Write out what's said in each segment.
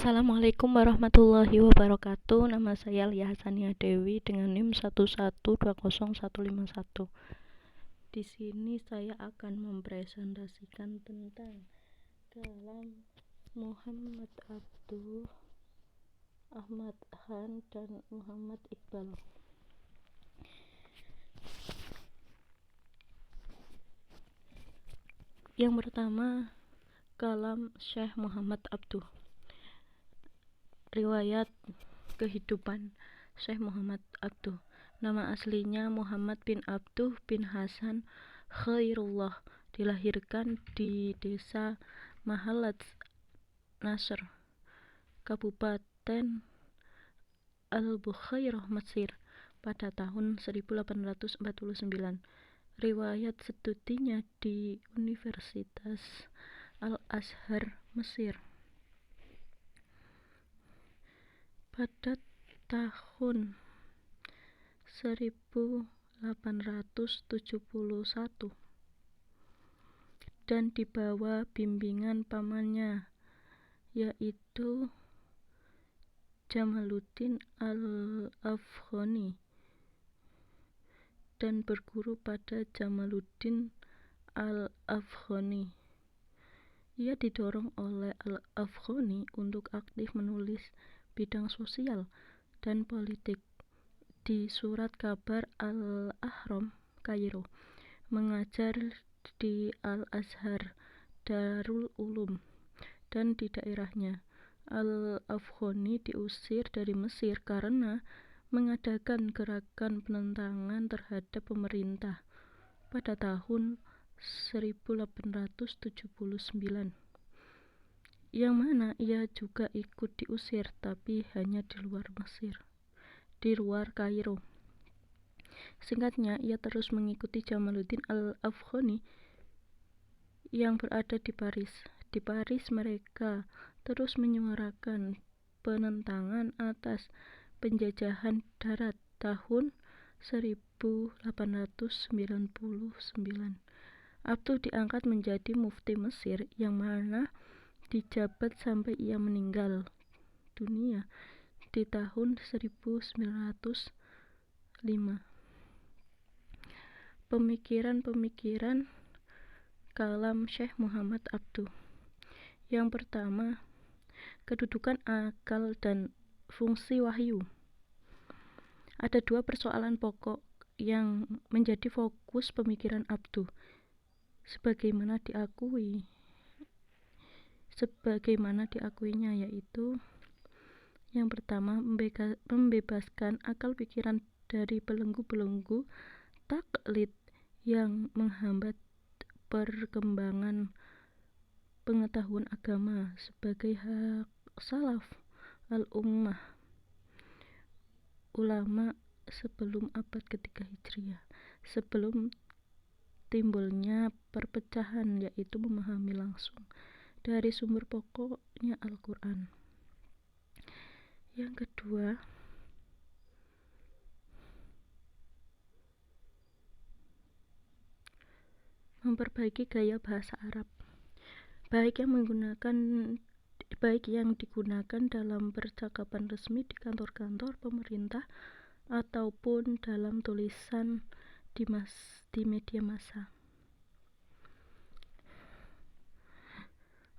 Assalamualaikum warahmatullahi wabarakatuh. Nama saya Lia Hasania Dewi dengan NIM 1120151. Di sini saya akan mempresentasikan tentang kalam Muhammad Abduh, Ahmad Han, dan Muhammad Iqbal. Yang pertama, kalam Syekh Muhammad Abduh. Riwayat kehidupan Syekh Muhammad Abduh. Nama aslinya Muhammad bin Abduh bin Hasan Khairullah, dilahirkan di desa Mahalat Nasr, Kabupaten Al-Bukhairah, Mesir pada tahun 1849. Riwayat studinya di Universitas Al-Azhar, Mesir. Pada tahun 1871 dan di bawah bimbingan pamannya, yaitu Jamaluddin Al-Afghani, dan berguru pada Jamaluddin Al-Afghani. Ia didorong oleh Al-Afghani untuk aktif menulis bidang sosial dan politik di Surat Kabar Al-Ahram, Kairo, mengajar di Al-Azhar Darul Ulum, dan di daerahnya. Al-Afghani diusir dari Mesir karena mengadakan gerakan penentangan terhadap pemerintah pada tahun 1879, yang mana ia juga ikut diusir, tapi hanya di luar Mesir, di luar Kairo. Singkatnya, ia terus mengikuti Jamaluddin Al-Afghani yang berada di Paris. Di Paris, mereka terus menyuarakan penentangan atas penjajahan darat. Tahun 1899, Abduh diangkat menjadi mufti Mesir, yang mana dijabat sampai ia meninggal dunia di tahun 1905. Pemikiran kalam Syekh Muhammad Abduh. Yang pertama, kedudukan akal dan fungsi wahyu. Ada dua persoalan pokok yang menjadi fokus pemikiran Abduh, sebagaimana diakuinya, yaitu yang pertama, membebaskan akal pikiran dari belenggu-belenggu taklid yang menghambat perkembangan pengetahuan agama sebagai hak salaf al-ummah, ulama sebelum abad ketiga Hijriah, sebelum timbulnya perpecahan, yaitu memahami langsung dari sumber pokoknya Al-Quran. Yang kedua, memperbaiki gaya bahasa Arab, baik yang digunakan dalam percakapan resmi di kantor-kantor pemerintah ataupun dalam tulisan di media massa.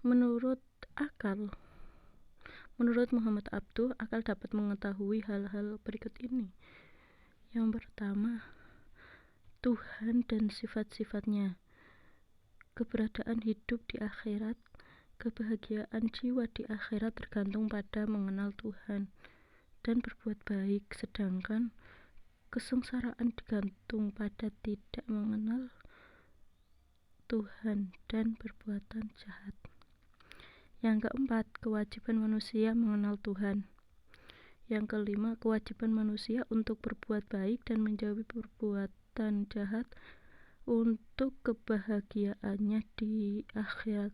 Menurut Muhammad Abduh, akal dapat mengetahui hal-hal berikut ini. Yang pertama, Tuhan dan sifat-sifatnya, keberadaan hidup di akhirat, kebahagiaan jiwa di akhirat tergantung pada mengenal Tuhan dan berbuat baik, sedangkan kesengsaraan digantung pada tidak mengenal Tuhan dan perbuatan jahat. Yang keempat, kewajiban manusia mengenal Tuhan. Yang kelima, kewajiban manusia untuk berbuat baik dan menjauhi perbuatan jahat untuk kebahagiaannya di akhirat.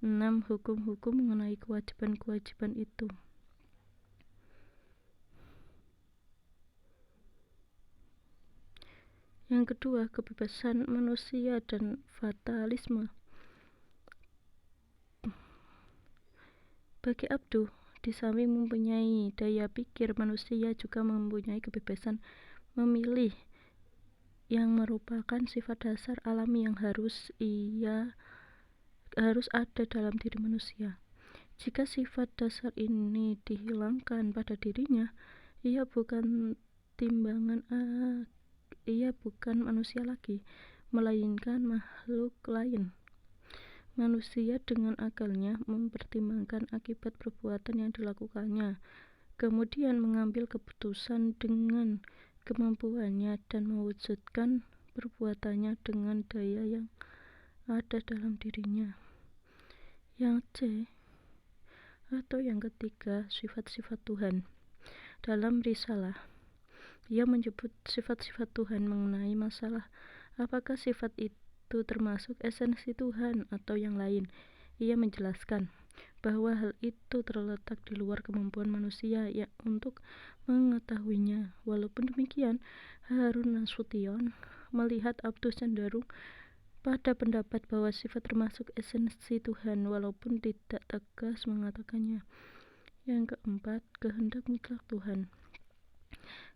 6. Hukum-hukum mengenai kewajiban-kewajiban itu. Yang kedua, kebebasan manusia dan fatalisme. Bagi Abduh, di samping mempunyai daya pikir, manusia juga mempunyai kebebasan memilih yang merupakan sifat dasar alami yang harus ada dalam diri manusia. Jika sifat dasar ini dihilangkan pada dirinya, ia bukan manusia lagi, melainkan makhluk lain. Manusia dengan akalnya mempertimbangkan akibat perbuatan yang dilakukannya, kemudian mengambil keputusan dengan kemampuannya dan mewujudkan perbuatannya dengan daya yang ada dalam dirinya. Yang C atau yang ketiga, sifat-sifat Tuhan. Dalam risalah, ia menyebut sifat-sifat Tuhan mengenai masalah apakah sifat itu termasuk esensi Tuhan atau yang lain. Ia menjelaskan bahwa hal itu terletak di luar kemampuan manusia untuk mengetahuinya. Walaupun demikian, Harun Nasution melihat Abduh cenderung pada pendapat bahwa sifat termasuk esensi Tuhan walaupun tidak tegas mengatakannya. Yang keempat, kehendak mutlak Tuhan.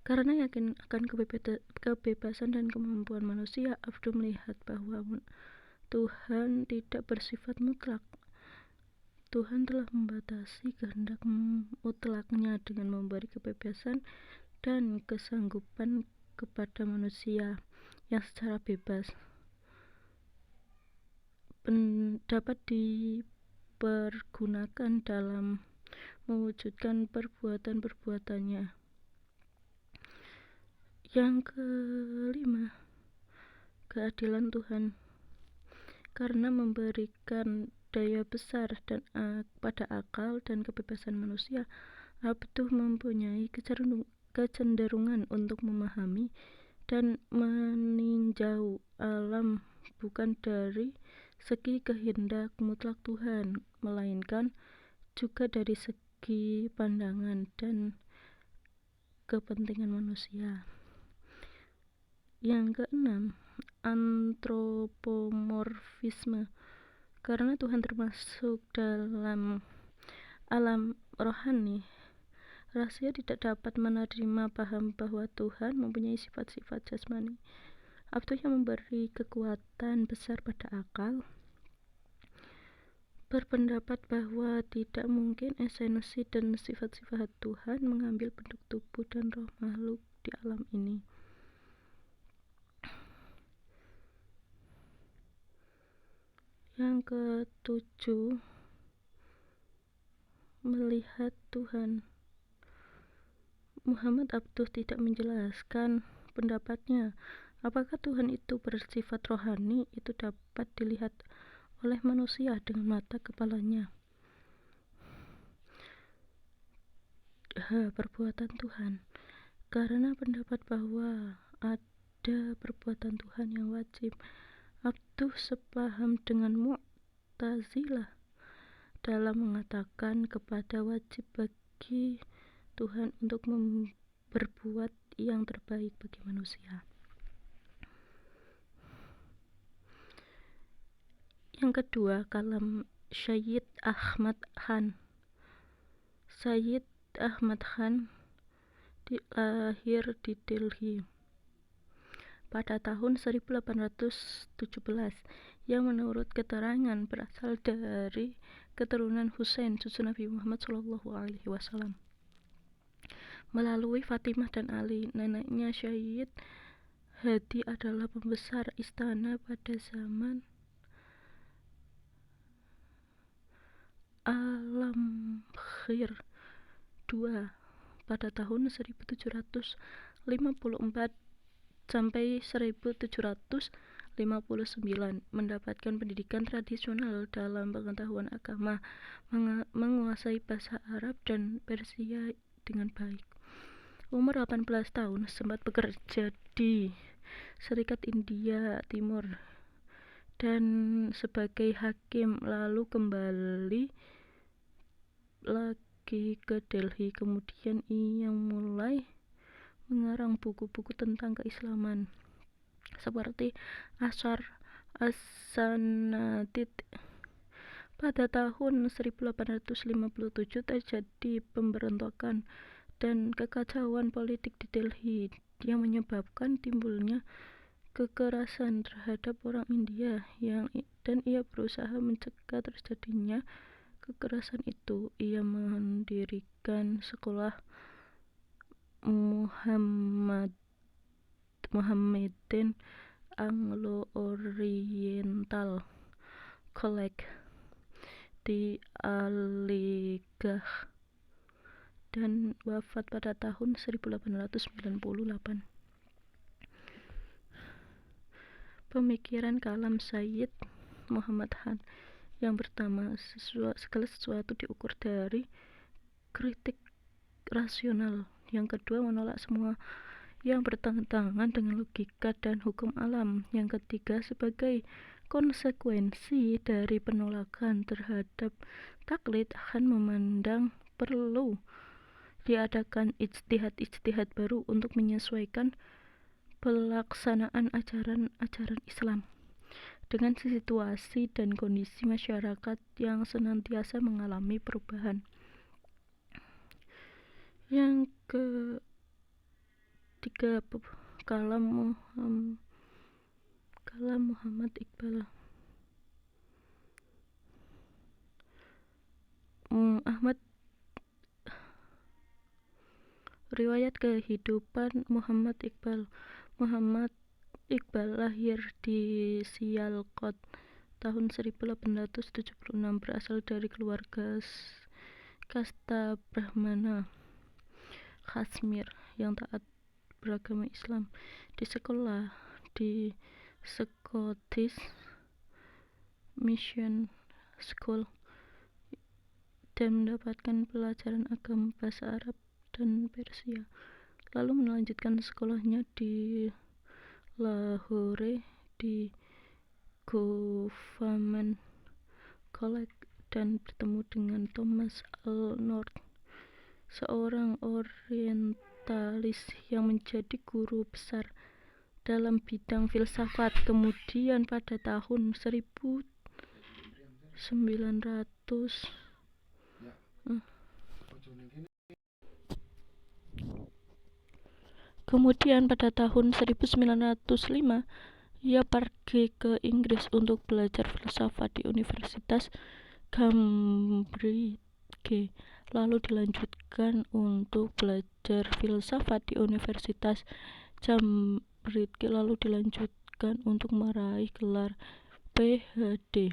Karena yakin akan kebebasan dan kemampuan manusia, Abduh melihat bahwa Tuhan tidak bersifat mutlak. Tuhan telah membatasi kehendak mutlaknya dengan memberi kebebasan dan kesanggupan kepada manusia yang secara bebas dapat dipergunakan dalam mewujudkan perbuatan-perbuatannya. Yang kelima, keadilan Tuhan. Karena memberikan daya besar pada akal dan kebebasan manusia, Abduh mempunyai kecenderungan untuk memahami dan meninjau alam bukan dari segi kehendak mutlak Tuhan, melainkan juga dari segi pandangan dan kepentingan manusia. Yang keenam, antropomorfisme. Karena Tuhan termasuk dalam alam rohani, rahasia tidak dapat menerima paham bahwa Tuhan mempunyai sifat-sifat jasmani. Abduh yang memberi kekuatan besar pada akal berpendapat bahwa tidak mungkin esensi dan sifat-sifat Tuhan mengambil bentuk tubuh dan roh makhluk di alam ini. Yang ketujuh, melihat Tuhan. Muhammad Abduh tidak menjelaskan pendapatnya. Apakah Tuhan itu bersifat rohani? Itu dapat dilihat oleh manusia dengan mata kepalanya. Perbuatan Tuhan. Karena pendapat bahwa ada perbuatan Tuhan yang wajib, Abduh sepaham dengan Mu'tazilah dalam mengatakan kepada wajib bagi Tuhan untuk berbuat yang terbaik bagi manusia. Yang kedua, kalam Syed Ahmad Khan. Syed Ahmad Khan lahir di Delhi pada tahun 1817, yang menurut keterangan berasal dari keturunan Husain, cucu Nabi Muhammad SAW, melalui Fatimah dan Ali. Neneknya Syed Hadi adalah pembesar istana pada zaman Alamgir II pada tahun 1754 sampai 1759, mendapatkan pendidikan tradisional dalam pengetahuan agama, menguasai bahasa Arab dan Persia dengan baik. Umur 18 tahun sempat bekerja di Serikat India Timur dan sebagai hakim, lalu kembali lagi ke Delhi. Kemudian ia mulai mengarang buku-buku tentang keislaman seperti Ashar As-Sanadid. Pada tahun 1857 terjadi pemberontakan dan kekacauan politik di Delhi yang menyebabkan timbulnya kekerasan terhadap orang India dan ia berusaha mencegah terjadinya kekerasan itu. Ia mendirikan sekolah Mohammedan Anglo-Oriental College di Aligarh dan wafat pada tahun 1898. Pemikiran kalam Sayyid Muhammad Khan yang pertama, segala sesuatu diukur dari kritik rasional. Yang kedua, menolak semua yang bertentangan dengan logika dan hukum alam. Yang ketiga, sebagai konsekuensi dari penolakan terhadap taklid, Khan memandang perlu diadakan ijtihad baru untuk menyesuaikan pelaksanaan ajaran Islam dengan situasi dan kondisi masyarakat yang senantiasa mengalami perubahan. Yang ketiga, kalam Muhammad Iqbal. Riwayat kehidupan Muhammad Iqbal. Muhammad Iqbal lahir di Sialkot tahun 1876, berasal dari keluarga kasta Brahmana Kashmir yang taat beragama Islam. Di sekolah di Scottish Mission School dan mendapatkan pelajaran agama, bahasa Arab dan Persia. Lalu melanjutkan sekolahnya di Lahore di Government College dan bertemu dengan Thomas Arnold, seorang orientalis yang menjadi guru besar dalam bidang filsafat. Kemudian pada tahun 1905 ia pergi ke Inggris untuk belajar filsafat di Universitas Cambridge, lalu dilanjutkan untuk belajar filsafat di Universitas Cambridge, lalu dilanjutkan untuk meraih gelar PhD.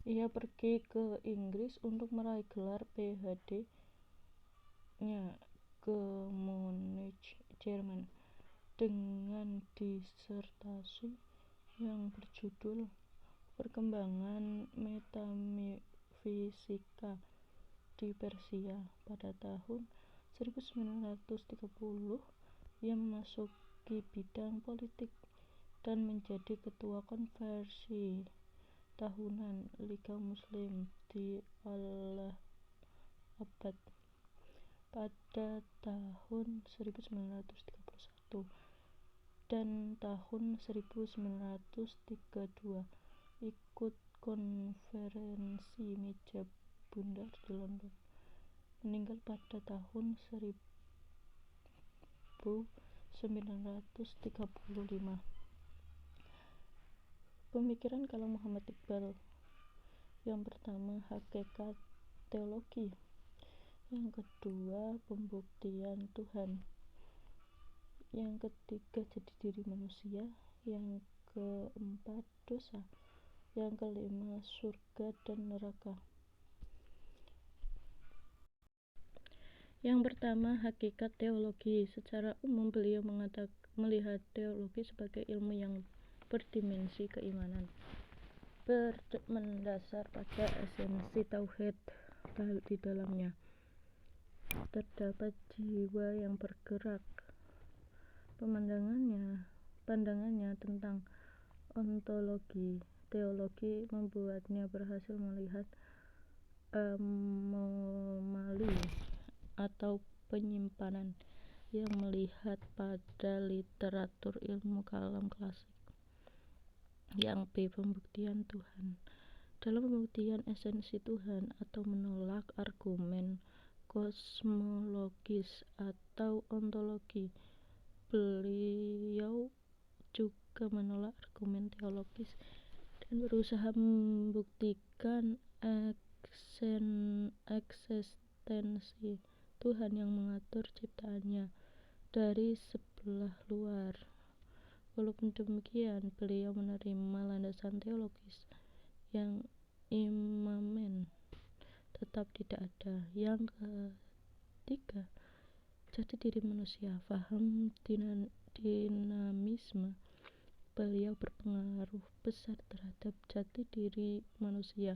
Ia pergi ke Inggris untuk meraih gelar PhD-nya ke Munich, Jerman, dengan disertasi yang berjudul Perkembangan Metafisika di Persia. Pada tahun 1930 ia memasuki bidang politik dan menjadi ketua konferensi tahunan Liga Muslim di Allahabad. Pada tahun 1931 dan tahun 1932 ikut konferensi meja bundar di London. Meninggal pada tahun 1935. Pemikiran kalam Muhammad Iqbal. Yang pertama, hakikat teologi. Yang kedua, pembuktian Tuhan. Yang ketiga, jati diri manusia. Yang keempat, dosa. Yang kelima, surga dan neraka. Yang pertama, hakikat teologi. Secara umum beliau melihat teologi sebagai ilmu yang berdimensi keimanan, mendasar pada esensi tauhid. Di dalamnya terdapat jiwa yang bergerak. Pandangannya tentang ontologi teologi membuatnya berhasil melihat anomali atau penyimpanan yang melihat pada literatur ilmu kalam klasik. Yang B. Pembuktian Tuhan. Dalam pembuktian esensi Tuhan atau menolak argumen kosmologis atau ontologi, beliau juga menolak argumen teologis dan berusaha membuktikan eksistensi Tuhan yang mengatur ciptaannya dari sebelah luar. Walaupun demikian, beliau menerima landasan teologis yang imamen tetap tidak ada. Yang ketiga, jati diri manusia. Paham dinamisme beliau berpengaruh besar terhadap jati diri manusia.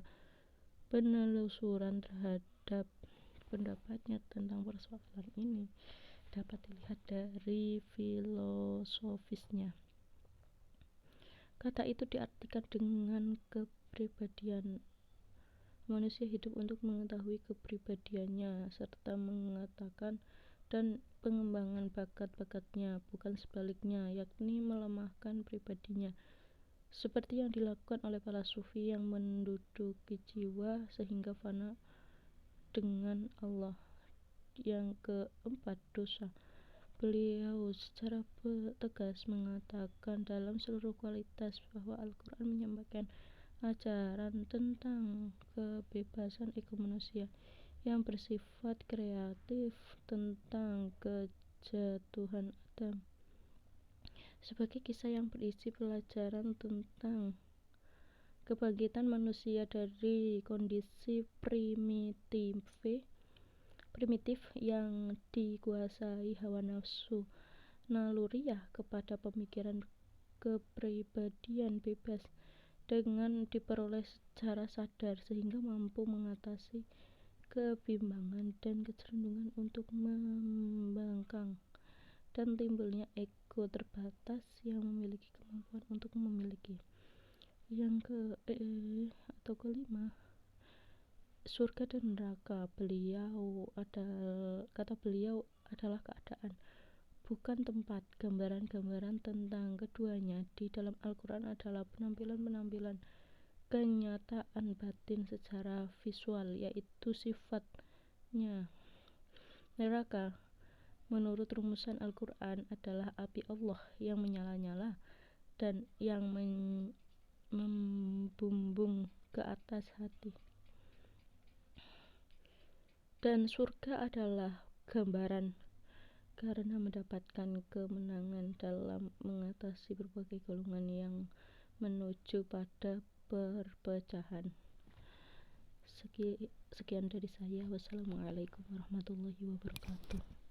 Penelusuran terhadap pendapatnya tentang persoalan ini dapat dilihat dari filosofisnya. Kata itu diartikan dengan kepribadian. Manusia hidup untuk mengetahui kepribadiannya serta mengatakan dan pengembangan bakat-bakatnya, bukan sebaliknya, yakni melemahkan pribadinya, seperti yang dilakukan oleh para sufi yang menduduki jiwa sehingga fana dengan Allah. Yang keempat, dosa. Beliau secara tegas mengatakan dalam seluruh kualitas bahwa Al-Quran menyampaikan ajaran tentang kebebasan ego manusia yang bersifat kreatif tentang kejatuhan Adam, sebagai kisah yang berisi pelajaran tentang kebangkitan manusia dari kondisi primitif yang dikuasai hawa nafsu naluriah kepada pemikiran kepribadian bebas dengan diperoleh secara sadar sehingga mampu mengatasi kebimbangan dan kecenderungan untuk membangkang dan timbulnya ego terbatas yang memiliki kemampuan untuk memiliki. Yang kelima, surga dan neraka. Kata beliau adalah keadaan, bukan tempat. Gambaran-gambaran tentang keduanya di dalam Al-Quran adalah penampilan-penampilan kenyataan batin secara visual, yaitu sifatnya. Neraka menurut rumusan Al-Quran adalah api Allah yang menyala-nyala dan yang membumbung ke atas hati. Dan surga adalah gambaran karena mendapatkan kemenangan dalam mengatasi berbagai golongan yang menuju pada perpecahan. Sekian dari saya. Wassalamualaikum warahmatullahi wabarakatuh.